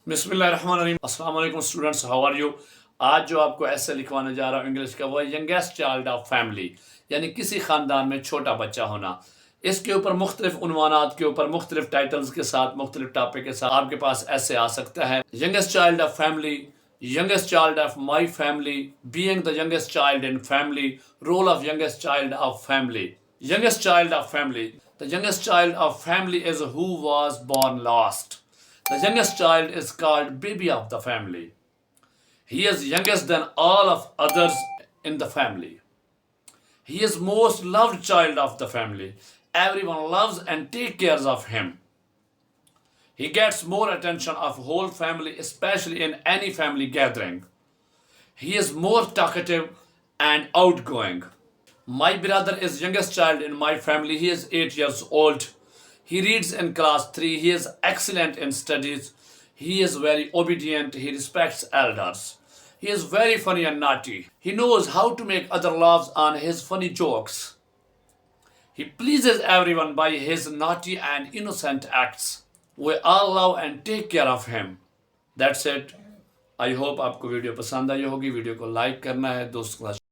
बिस्मिल्लाहिर्रहमानिर्रहीम। अस्सलाम वालेकुम स्टूडेंट्स, हाउ आर यू। आज जो आपको ऐसे लिखवाने जा रहा हूँ इंग्लिश का, वो है यंगेस्ट चाइल्ड ऑफ फैमिली, यानी किसी ख़ानदान में छोटा बच्चा होना। इसके ऊपर मुख्तलिफ उन्वानात के ऊपर मुख्तलिफ टाइटल्स के साथ मुख्तलिफ टॉपिक के साथ आपके पास ऐसे आ सकता है। Youngest child of family, youngest child of my family, being the youngest child in family, role of youngest child of family. Youngest child of family. The youngest child of family is who was born last. The youngest child is called baby of the family. He is youngest than all of others in the family. He is most loved child of the family. Everyone loves and take cares of him. He gets more attention of whole family, especially in any family gathering. He is more talkative and outgoing. My brother is youngest child in my family. He is 8 years old. He reads in class 3. He is excellent in studies. He is very obedient. He respects elders. He is very funny and naughty. He knows how to make other laugh on his funny jokes. He pleases everyone by his naughty and innocent acts. We all love and take care of him. That's it. I hope आपको video पसंद आई होगी। Video को like करना है, दोस्तों के साथ